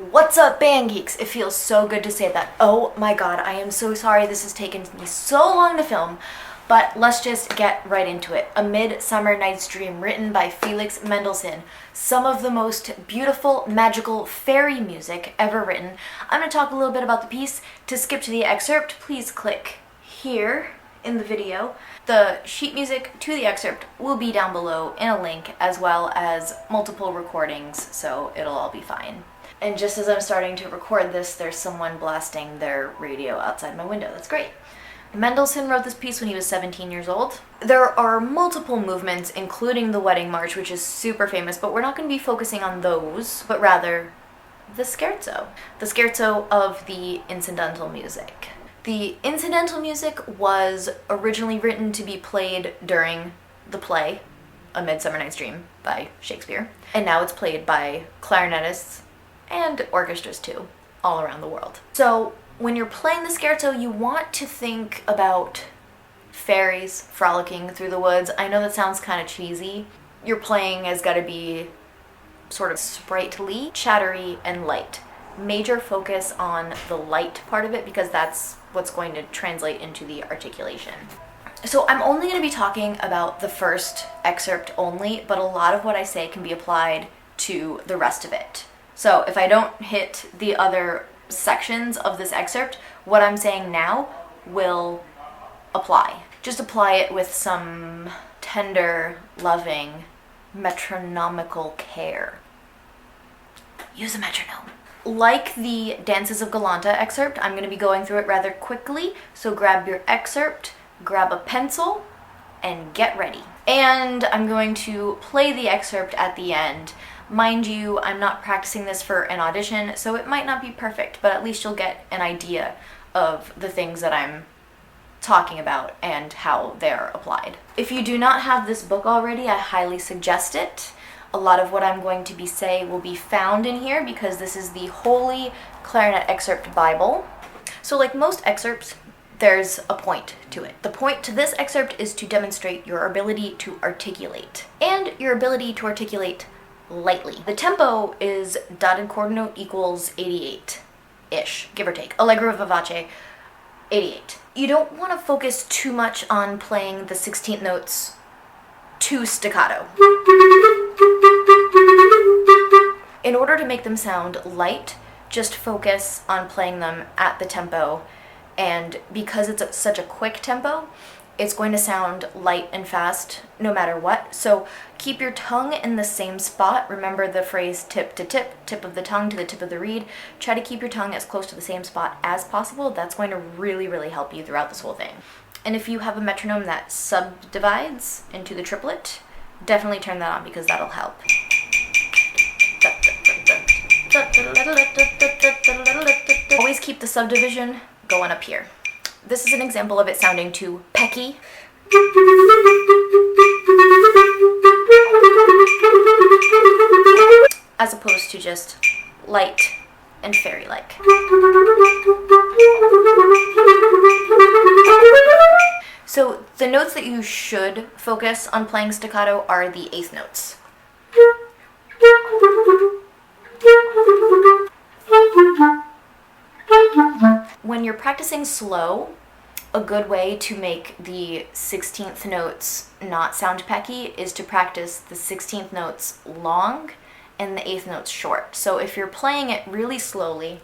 What's up, Band Geeks? It feels so good to say that. Oh my god, I am so sorry this has taken me so long to film, but let's just get right into it. A Midsummer Night's Dream, written by Felix Mendelssohn. Some of the most beautiful, magical fairy music ever written. I'm going to talk a little bit about the piece. To skip to the excerpt, please click here in the video. The sheet music to the excerpt will be down below in a link, as well as multiple recordings, so it'll all be fine. And just as I'm starting to record this, there's someone blasting their radio outside my window. That's great. Mendelssohn wrote this piece when he was 17 years old. There are multiple movements, including the Wedding March, which is super famous, but we're not going to be focusing on those, but rather the scherzo. The scherzo of the incidental music. The incidental music was originally written to be played during the play, A Midsummer Night's Dream by Shakespeare, and now it's played by clarinetists and orchestras too, all around the world. So when you're playing the scherzo, you want to think about fairies frolicking through the woods. I know that sounds kind of cheesy. Your playing has got to be sort of sprightly, chattery, and light. Major focus on the light part of it because that's what's going to translate into the articulation. So I'm only going to be talking about the first excerpt only, but a lot of what I say can be applied to the rest of it. So if I don't hit the other sections of this excerpt, what I'm saying now will apply. Just apply it with some tender, loving, metronomical care. Use a metronome. Like the Dances of Galanta excerpt, I'm going to be going through it rather quickly, so grab your excerpt, grab a pencil, and get ready. And I'm going to play the excerpt at the end. Mind you, I'm not practicing this for an audition, so it might not be perfect, but at least you'll get an idea of the things that I'm talking about and how they're applied. If you do not have this book already, I highly suggest it. A lot of what I'm going to be saying will be found in here because this is the Holy Clarinet Excerpt Bible. So like most excerpts, there's a point to it. The point to this excerpt is to demonstrate your ability to articulate and your ability to articulate lightly. The tempo is dotted chord note equals 88-ish, give or take. Allegro vivace, 88. You don't want to focus too much on playing the 16th notes too staccato. In order to make them sound light, just focus on playing them at the tempo, and because it's such a quick tempo, it's going to sound light and fast no matter what. So keep your tongue in the same spot. Remember the phrase tip to tip, tip of the tongue to the tip of the reed. Try to keep your tongue as close to the same spot as possible. That's going to really, really help you throughout this whole thing. And if you have a metronome that subdivides into the triplet, definitely turn that on because that'll help. Always keep the subdivision going up here. This is an example of it sounding too pecky. As opposed to just light and fairy-like. So the notes that you should focus on playing staccato are the eighth notes. When you're practicing slow, a good way to make the 16th notes not sound pecky is to practice the 16th notes long and the 8th notes short. So if you're playing it really slowly,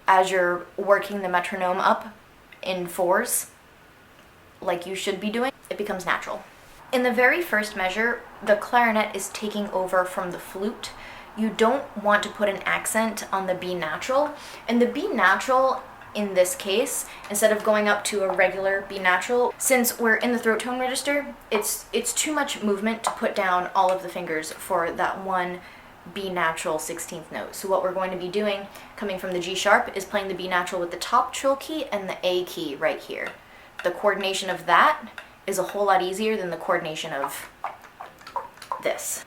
as you're working the metronome up in fours, like you should be doing, it becomes natural. In the very first measure, the clarinet is taking over from the flute. You don't want to put an accent on the B natural. And the B natural, in this case, instead of going up to a regular B natural, since we're in the throat tone register, it's too much movement to put down all of the fingers for that one B natural 16th note. So what we're going to be doing, coming from the G sharp, is playing the B natural with the top trill key and the A key right here. The coordination of that is a whole lot easier than the coordination of this.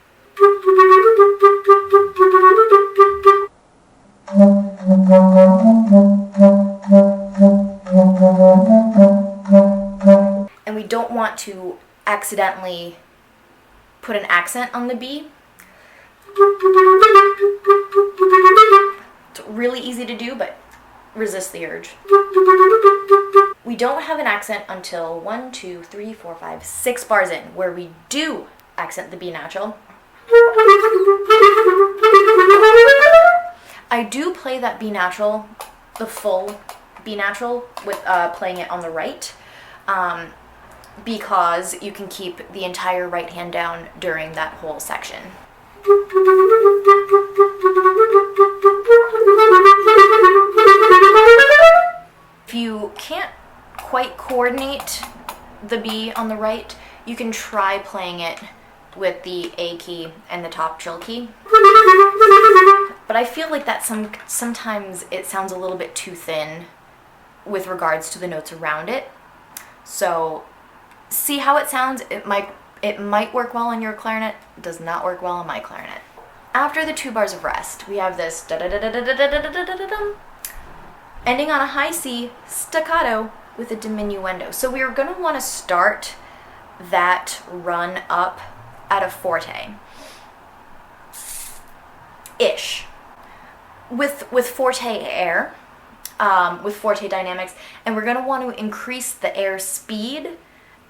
don't want to accidentally put an accent on the B. It's really easy to do, but resist the urge. We don't have an accent until 1, 2, 3, 4, 5, 6 bars in, where we do accent the B natural. I do play that B natural, the full B natural, with playing it on the right, because you can keep the entire right hand down during that whole section. If you can't quite coordinate the B on the right, you can try playing it with the A key and the top trill key. But I feel like that sometimes it sounds a little bit too thin with regards to the notes around it. So see how it sounds. It might work well on your clarinet. It does not work well on my clarinet. After the 2 bars of rest, we have this da-da-da-da-da-da-da-da-da-da-da, ending on a high C staccato with a diminuendo. So we are going to want to start that run up at a forte ish with forte air, with forte dynamics, and we're going to want to increase the air speed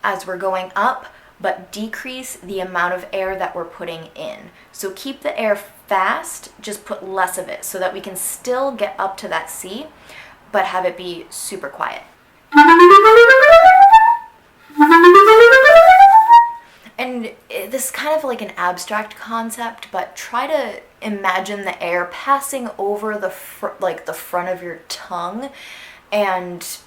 as we're going up, but decrease the amount of air that we're putting in. So keep the air fast, just put less of it so that we can still get up to that C, but have it be super quiet. And this is kind of like an abstract concept, but try to imagine the air passing over the front of your tongue, and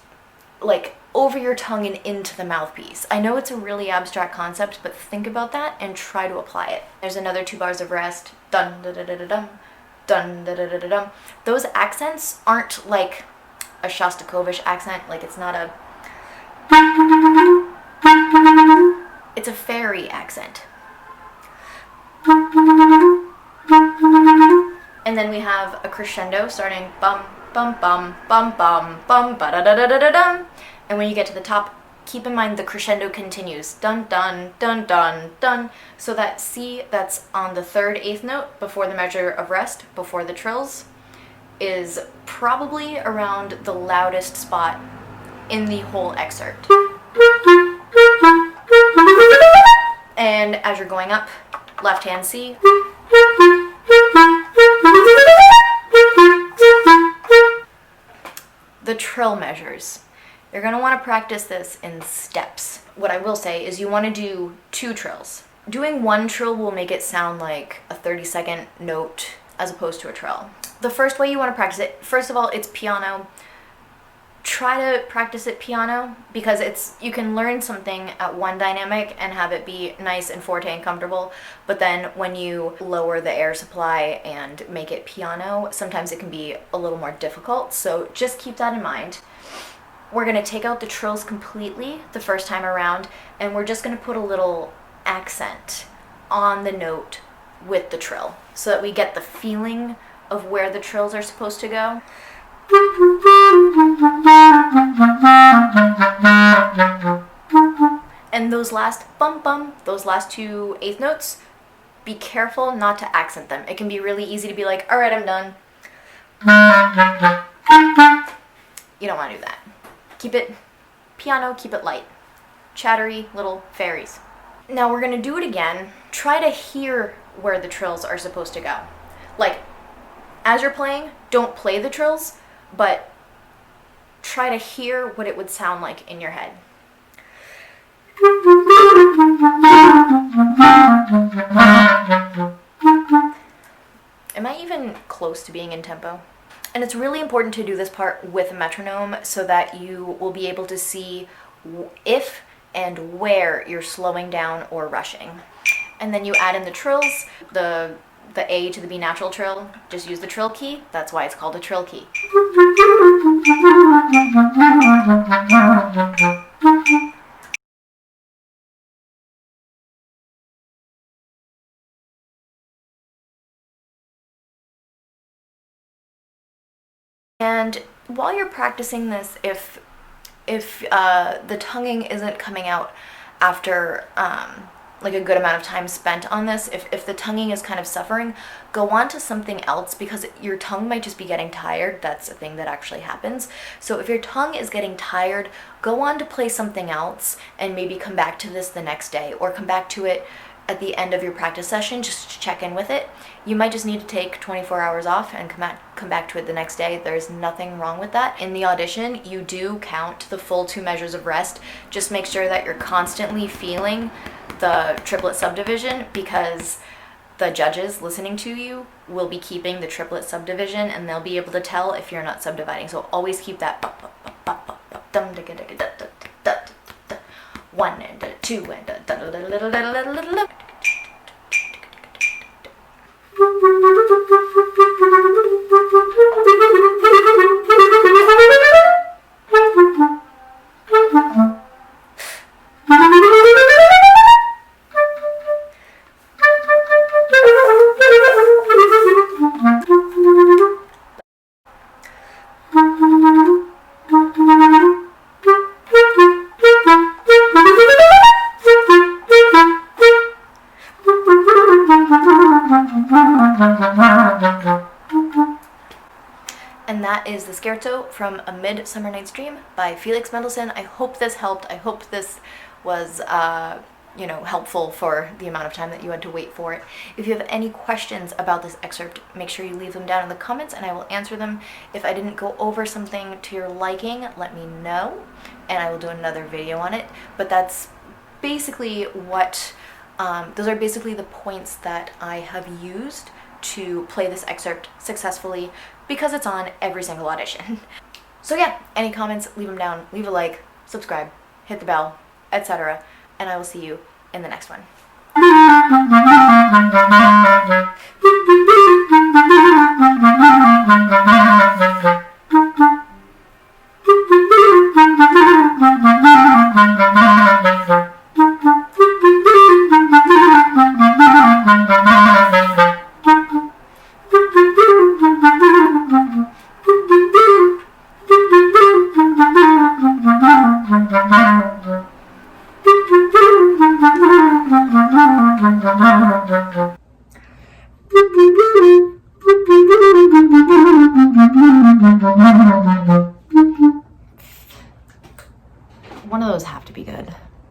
like over your tongue and into the mouthpiece. I know it's a really abstract concept, but think about that and try to apply it. There's another 2 bars of rest. Dun da da da da dum, dun da da da da dum. Those accents aren't like a Shostakovich accent. Like it's not a. It's a fairy accent. And then we have a crescendo starting bum bum bum bum bum bum ba da da da da da dum. And when you get to the top, keep in mind the crescendo continues. Dun dun dun dun dun. So that C that's on the 3rd 8th note before the measure of rest, before the trills, is probably around the loudest spot in the whole excerpt. And as you're going up, left hand C. The trill measures. You're going to want to practice this in steps. What I will say is you want to do 2 trills. Doing 1 trill will make it sound like a 30-second note as opposed to a trill. The first way you want to practice it, first of all, it's piano. Try to practice it piano because you can learn something at one dynamic and have it be nice and forte and comfortable, but then when you lower the air supply and make it piano, sometimes it can be a little more difficult, so just keep that in mind. We're going to take out the trills completely the first time around, and we're just going to put a little accent on the note with the trill so that we get the feeling of where the trills are supposed to go. And those last bum bum, those last 2 8th notes, be careful not to accent them. It can be really easy to be like, all right, I'm done. You don't want to do that. Keep it piano, keep it light. Chattery little fairies. Now we're going to do it again. Try to hear where the trills are supposed to go. Like, as you're playing, don't play the trills, but try to hear what it would sound like in your head. Am I even close to being in tempo? And it's really important to do this part with a metronome so that you will be able to see if and where you're slowing down or rushing. And then you add in the trills, the A to the B natural trill, just use the trill key. That's why it's called a trill key. And while you're practicing this, if if the tonguing isn't coming out after like a good amount of time spent on this, if the tonguing is kind of suffering, go on to something else, because your tongue might just be getting tired. That's a thing that actually happens. So if your tongue is getting tired, go on to play something else and maybe come back to this the next day, or come back to it at the end of your practice session just to check in with it. You might just need to take 24 hours off and come back to it the next day. There's nothing wrong with that. In the audition, you do count the full 2 measures of rest. Just make sure that you're constantly feeling the triplet subdivision, because the judges listening to you will be keeping the triplet subdivision, and they'll be able to tell if you're not subdividing. So always keep that 1 and 2 and And that is the scherzo from A Midsummer Night's Dream by Felix Mendelssohn. I hope this helped. I hope this was, helpful for the amount of time that you had to wait for it. If you have any questions about this excerpt, make sure you leave them down in the comments and I will answer them. If I didn't go over something to your liking, let me know and I will do another video on it. But that's basically what, those are basically the points that I have used to play this excerpt successfully, because it's on every single audition. So yeah, any comments, leave them down, leave a like, subscribe, hit the bell, etc. And I will see you in the next one. One of those have to be good.